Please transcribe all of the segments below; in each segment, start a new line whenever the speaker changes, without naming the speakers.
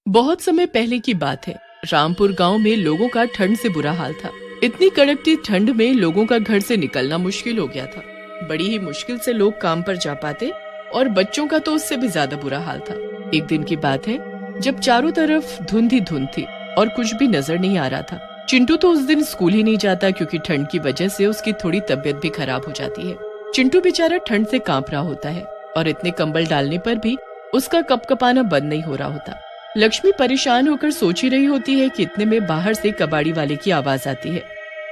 बहुत समय पहले की बात है। रामपुर गांव में लोगों का ठंड से बुरा हाल था। इतनी कड़कती ठंड में लोगों का घर से निकलना मुश्किल हो गया था। बड़ी ही मुश्किल से लोग काम पर जा पाते और बच्चों का तो उससे भी ज्यादा बुरा हाल था। एक दिन की बात है जब चारों तरफ धुंध ही धुंध थी और कुछ भी नजर नहीं आ रहा था। चिंटू तो उस दिन स्कूल ही नहीं जाता क्योंकि ठंड की वजह से उसकी थोड़ी तबीयत भी खराब हो जाती है। चिंटू बेचारा ठंड से कांप रहा होता है और इतने कंबल डालने पर भी उसका कपकपाना बंद नहीं हो रहा होता। लक्ष्मी परेशान होकर सोच ही रही होती है कि इतने में बाहर से कबाड़ी वाले की आवाज आती है।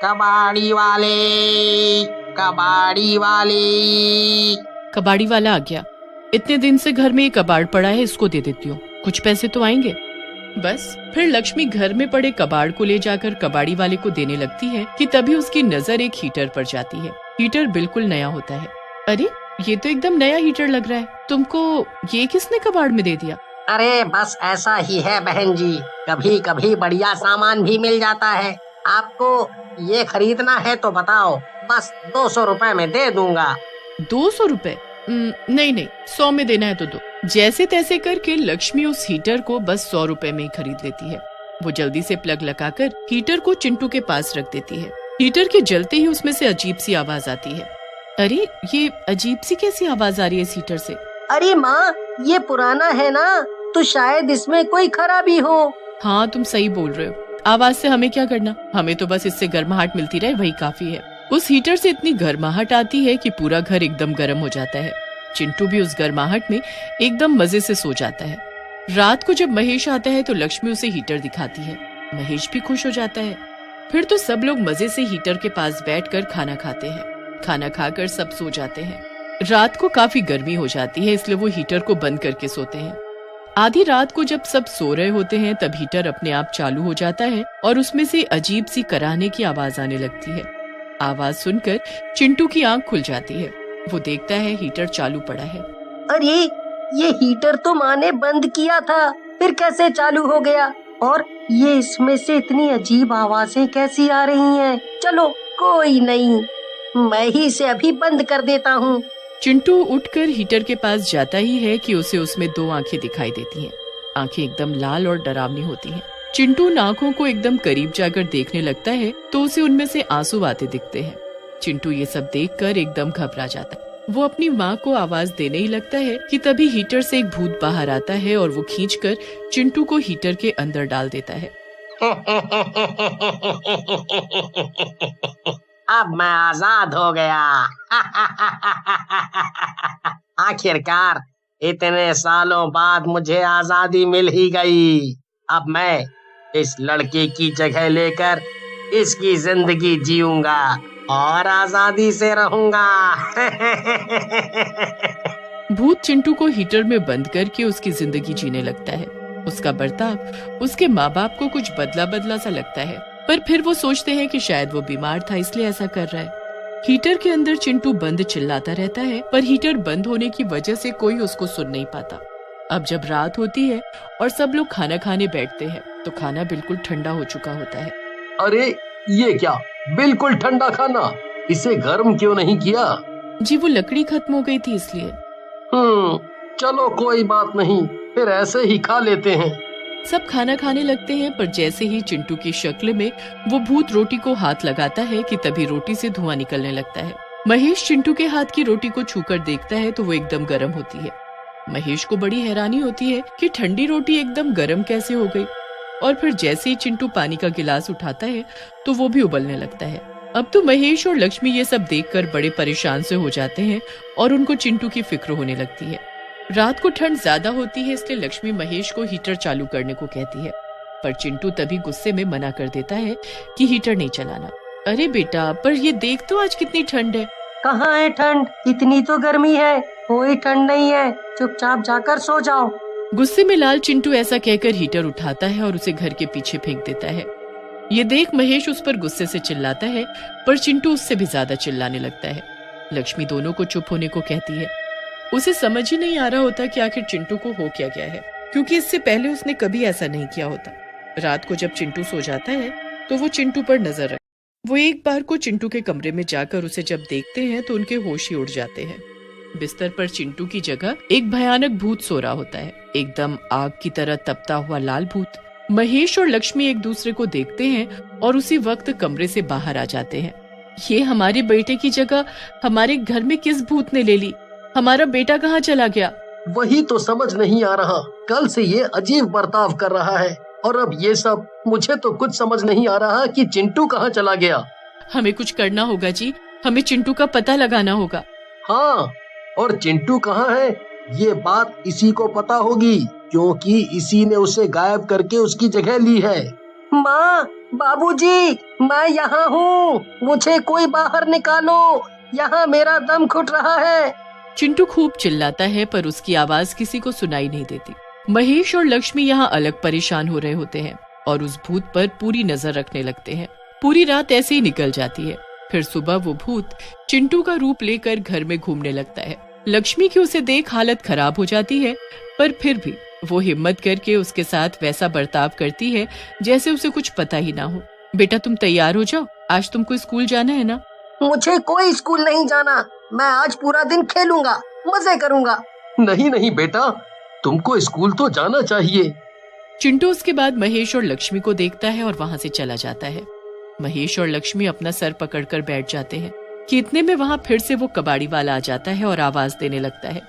कबाड़ी वाले, कबाड़ी वाले।
कबाड़ी वाला आ गया। इतने दिन से घर में एक कबाड़ पड़ा है, इसको दे देती हूँ, कुछ पैसे तो आएंगे। बस फिर लक्ष्मी घर में पड़े कबाड़ को ले जाकर कबाड़ी वाले को देने लगती है कि तभी उसकी नजर एक हीटर पर जाती है। हीटर बिल्कुल नया होता है। अरे ये तो एकदम नया हीटर लग रहा है, तुमको ये किसने कबाड़ में दे दिया?
अरे बस ऐसा ही है बहन जी, कभी कभी बढ़िया सामान भी मिल जाता है। आपको ये खरीदना है तो बताओ, बस 200 रुपए में दे दूंगा।
200 रुपए? नहीं नहीं, 100 में देना है तो दो। जैसे तैसे करके लक्ष्मी उस हीटर को बस 100 रुपए में ही खरीद लेती है। वो जल्दी से प्लग लगाकर हीटर को चिंटू के पास रख देती है। हीटर के जलते ही उसमें से अजीब सी आवाज आती है। अरे ये अजीब सी कैसी आवाज आ रही है इस हीटर से?
अरे माँ, ये पुराना है ना, तो शायद इसमें कोई खराबी हो।
हाँ तुम सही बोल रहे हो, आवाज से हमें क्या करना, हमें तो बस इससे गर्माहट मिलती रहे वही काफी है। उस हीटर से इतनी गर्माहट आती है कि पूरा घर एकदम गर्म हो जाता है। चिंटू भी उस गर्माहट में एकदम मजे से सो जाता है। रात को जब महेश आता है तो लक्ष्मी उसे हीटर दिखाती है। महेश भी खुश हो जाता है। फिर तो सब लोग मजे से हीटर के पास बैठकर खाना खाते हैं। खाना खाकर सब सो जाते हैं। रात को काफी गर्मी हो जाती है, इसलिए वो हीटर को बंद करके सोते हैं। आधी रात को जब सब सो रहे होते हैं तब हीटर अपने आप चालू हो जाता है और उसमें से अजीब सी कराहने की आवाज आने लगती है। आवाज सुनकर चिंटू की आंख खुल जाती है। वो देखता है हीटर चालू पड़ा है।
अरे ये हीटर तो माँ ने बंद किया था, फिर कैसे चालू हो गया? और ये इसमें से इतनी अजीब आवाजें कैसी आ रही हैं? चलो कोई नहीं, मैं ही इसे अभी बंद कर देता हूँ।
चिंटू उठकर हीटर के पास जाता ही है कि उसे उसमें 2 आंखें दिखाई देती हैं। आंखें एकदम लाल और डरावनी होती हैं। चिंटू उन आंखों को एकदम करीब जाकर देखने लगता है तो उसे उनमें से आंसू आते दिखते हैं। चिंटू ये सब देखकर एकदम घबरा जाता है। वो अपनी माँ को आवाज देने ही लगता है कि तभी हीटर से एक भूत बाहर आता है और वो खींचकर चिंटू को हीटर के अंदर डाल देता है।
अब मैं आजाद हो गया। आखिरकार इतने सालों बाद मुझे आजादी मिल ही गई। अब मैं इस लड़के की जगह लेकर इसकी जिंदगी जीऊंगा और आजादी से रहूंगा।
भूत चिंटू को हीटर में बंद करके उसकी जिंदगी जीने लगता है। उसका बर्ताव उसके माँ बाप को कुछ बदला बदला सा लगता है, पर फिर वो सोचते हैं कि शायद वो बीमार था इसलिए ऐसा कर रहा है। हीटर के अंदर चिंटू बंद चिल्लाता रहता है, पर हीटर बंद होने की वजह से कोई उसको सुन नहीं पाता। अब जब रात होती है और सब लोग खाना खाने बैठते हैं तो खाना बिल्कुल ठंडा हो चुका होता है।
अरे ये क्या, बिल्कुल ठंडा खाना, इसे गर्म क्यों नहीं किया?
जी वो लकड़ी खत्म हो गई थी इसलिए।
चलो कोई बात नहीं, फिर ऐसे ही खा लेते हैं।
सब खाना खाने लगते हैं, पर जैसे ही चिंटू की शक्ल में वो भूत रोटी को हाथ लगाता है कि तभी रोटी से धुआं निकलने लगता है। महेश चिंटू के हाथ की रोटी को छूकर देखता है तो वो एकदम गर्म होती है। महेश को बड़ी हैरानी होती है कि ठंडी रोटी एकदम गर्म कैसे हो गई। और फिर जैसे ही चिंटू पानी का गिलास उठाता है तो वो भी उबलने लगता है। अब तो महेश और लक्ष्मी ये सब देखकर बड़े परेशान से हो जाते हैं और उनको चिंटू की फिक्र होने लगती है। रात को ठंड ज्यादा होती है, इसलिए लक्ष्मी महेश को हीटर चालू करने को कहती है, पर चिंटू तभी गुस्से में मना कर देता है कि हीटर नहीं चलाना। अरे बेटा, पर ये देख तो आज कितनी ठंड है।
कहाँ है ठंड, इतनी तो गर्मी है, कोई ठंड नहीं है, चुपचाप जाकर सो जाओ।
गुस्से में लाल चिंटू ऐसा कहकर हीटर उठाता है और उसे घर के पीछे फेंक देता है। ये देख महेश उस पर गुस्से से चिल्लाता है, पर चिंटू उससे भी ज्यादा चिल्लाने लगता है। लक्ष्मी दोनों को चुप होने को कहती है। उसे समझ ही नहीं आ रहा होता कि आखिर चिंटू को हो क्या गया है, क्योंकि इससे पहले उसने कभी ऐसा नहीं किया होता। रात को जब चिंटू सो जाता है तो वो चिंटू पर नजर रखता। वो एक बार को चिंटू के कमरे में जाकर उसे जब देखते हैं तो उनके होश ही उड़ जाते हैं। बिस्तर पर चिंटू की जगह एक भयानक भूत सो रहा होता है, एकदम आग की तरह तपता हुआ लाल भूत। महेश और लक्ष्मी एक दूसरे को देखते हैं और उसी वक्त कमरे से बाहर आ जाते हैं। ये हमारे बेटे की जगह हमारे घर में किस भूत ने ले ली? हमारा बेटा कहाँ चला गया?
वही तो समझ नहीं आ रहा। कल से ये अजीब बर्ताव कर रहा है और अब ये सब। मुझे तो कुछ समझ नहीं आ रहा कि चिंटू कहाँ चला गया।
हमें कुछ करना होगा जी, हमें चिंटू का पता लगाना होगा।
हाँ, और चिंटू कहाँ है ये बात इसी को पता होगी, क्योंकि इसी ने उसे गायब करके उसकी जगह ली है।
माँ, बाबूजी, मैं यहाँ हूँ, मुझे कोई बाहर निकालो, यहाँ मेरा दम घुट रहा है।
चिंटू खूब चिल्लाता है पर उसकी आवाज किसी को सुनाई नहीं देती। महेश और लक्ष्मी यहाँ अलग परेशान हो रहे होते हैं और उस भूत पर पूरी नजर रखने लगते हैं। पूरी रात ऐसे ही निकल जाती है। फिर सुबह वो भूत चिंटू का रूप लेकर घर में घूमने लगता है। लक्ष्मी की उसे देख हालत खराब हो जाती है, पर फिर भी वो हिम्मत करके उसके साथ वैसा बर्ताव करती है जैसे उसे कुछ पता ही ना हो। बेटा तुम तैयार हो जाओ, आज तुमको स्कूल जाना है ना?
मुझे कोई स्कूल नहीं जाना, मैं आज पूरा दिन खेलूंगा, मजे करूंगा।
नहीं नहीं बेटा, तुमको स्कूल तो जाना चाहिए।
चिंटू उसके बाद महेश और लक्ष्मी को देखता है और वहाँ से चला जाता है। महेश और लक्ष्मी अपना सर पकड़कर बैठ जाते हैं कि इतने में वहाँ फिर से वो कबाड़ी वाला आ जाता है और आवाज देने लगता है,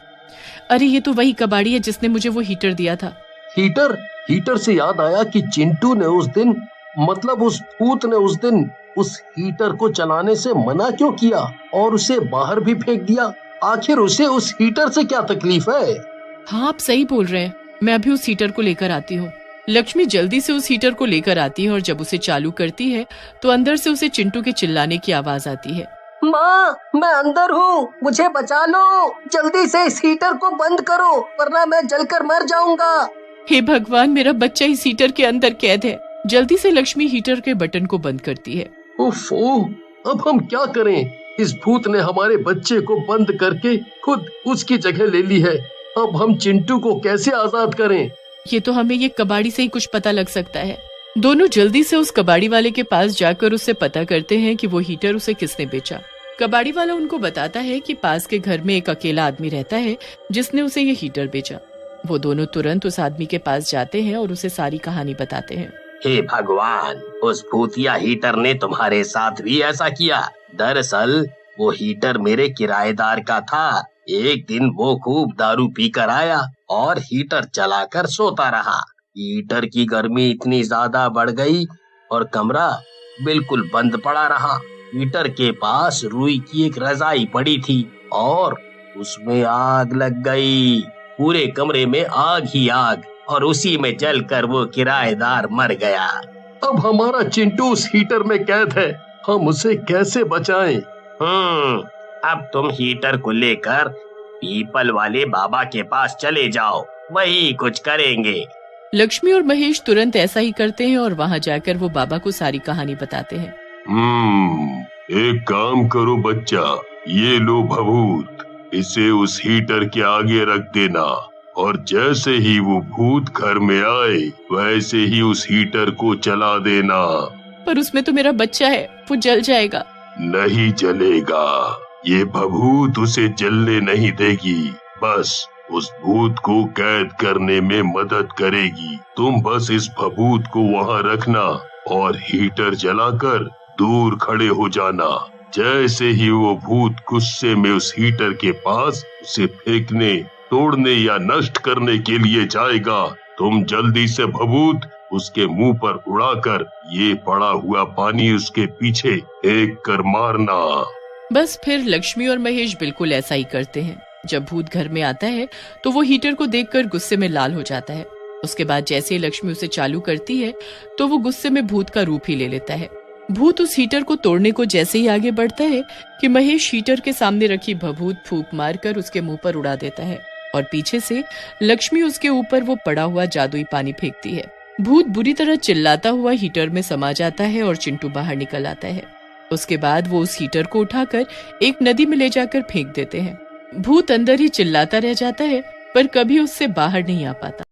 अरे ये तो वही कबाड़ी है जिसने मुझे वो हीटर दिया था।
हीटर? हीटर से याद आया कि चिंटू ने उस दिन, मतलब उस भूत ने उस दिन उस हीटर को चलाने से मना क्यों किया और उसे बाहर भी फेंक दिया? आखिर उसे उस हीटर से क्या तकलीफ है?
हाँ आप सही बोल रहे हैं, मैं अभी उस हीटर को लेकर आती हूँ। लक्ष्मी जल्दी से उस हीटर को लेकर आती है और जब उसे चालू करती है तो अंदर से उसे चिंटू के चिल्लाने की आवाज आती है,
माँ, मैं अंदर हूँ, मुझे बचा लो, जल्दी से इस हीटर को बंद करो वरना मैं जलकर मर जाऊंगा।
हे भगवान, मेरा बच्चा इस हीटर के अंदर कैद है। जल्दी से लक्ष्मी हीटर के बटन को बंद करती है।
ओफो, अब हम क्या करें? इस भूत ने हमारे बच्चे को बंद करके खुद उसकी जगह ले ली है। अब हम चिंटू को कैसे आजाद करें?
ये तो हमें ये कबाड़ी से ही कुछ पता लग सकता है। दोनों जल्दी से उस कबाड़ी वाले के पास जाकर उससे पता करते हैं कि वो हीटर उसे किसने बेचा। कबाड़ी वाला उनको बताता है कि पास के घर में एक अकेला आदमी रहता है जिसने उसे ये हीटर बेचा। वो दोनों तुरंत उस आदमी के पास जाते हैं और उसे सारी कहानी बताते हैं।
हे भगवान, उस भूतिया हीटर ने तुम्हारे साथ भी ऐसा किया। दरअसल वो हीटर मेरे किराएदार का था। एक दिन वो खूब दारू पीकर आया और हीटर चलाकर सोता रहा। हीटर की गर्मी इतनी ज्यादा बढ़ गई और कमरा बिल्कुल बंद पड़ा रहा। हीटर के पास रुई की एक रजाई पड़ी थी और उसमें आग लग गई। पूरे कमरे में आग ही आग और उसी में जलकर वो किराएदार मर गया।
अब हमारा चिंटू उस हीटर में कैद है, हम उसे कैसे बचाएं?
अब तुम हीटर को लेकर पीपल वाले बाबा के पास चले जाओ, वही कुछ करेंगे।
लक्ष्मी और महेश तुरंत ऐसा ही करते हैं और वहाँ जाकर वो बाबा को सारी कहानी बताते हैं।
एक काम करो बच्चा, ये लो भभूत, इसे उस हीटर के आगे रख देना और जैसे ही वो भूत घर में आए वैसे ही उस हीटर को चला देना।
पर उसमें तो मेरा बच्चा है, वो जल जाएगा।
नहीं जलेगा, ये भभूत उसे जलने नहीं देगी, बस उस भूत को कैद करने में मदद करेगी। तुम बस इस भभूत को वहाँ रखना और हीटर जलाकर दूर खड़े हो जाना। जैसे ही वो भूत गुस्से में उस हीटर के पास उसे फेंकने, तोड़ने या नष्ट करने के लिए जाएगा, तुम जल्दी से भभूत उसके मुंह पर उड़ाकर ये पड़ा हुआ पानी उसके पीछे फेंक कर मारना।
बस फिर लक्ष्मी और महेश बिल्कुल ऐसा ही करते हैं। जब भूत घर में आता है तो वो हीटर को देखकर गुस्से में लाल हो जाता है। उसके बाद जैसे ही लक्ष्मी उसे चालू करती है तो वो गुस्से में भूत का रूप ही ले लेता है। भूत उस हीटर को तोड़ने को जैसे ही आगे बढ़ता है कि महेश हीटर के सामने रखी भभूत फूंक मारकर उसके मुंह पर उड़ा देता है और पीछे से लक्ष्मी उसके ऊपर वो पड़ा हुआ जादुई पानी फेंकती है। भूत बुरी तरह चिल्लाता हुआ हीटर में समा जाता है और चिंटू बाहर निकल आता है। उसके बाद वो उस हीटर को उठाकर एक नदी में ले जाकर फेंक देते हैं। भूत अंदर ही चिल्लाता रह जाता है पर कभी उससे बाहर नहीं आ पाता।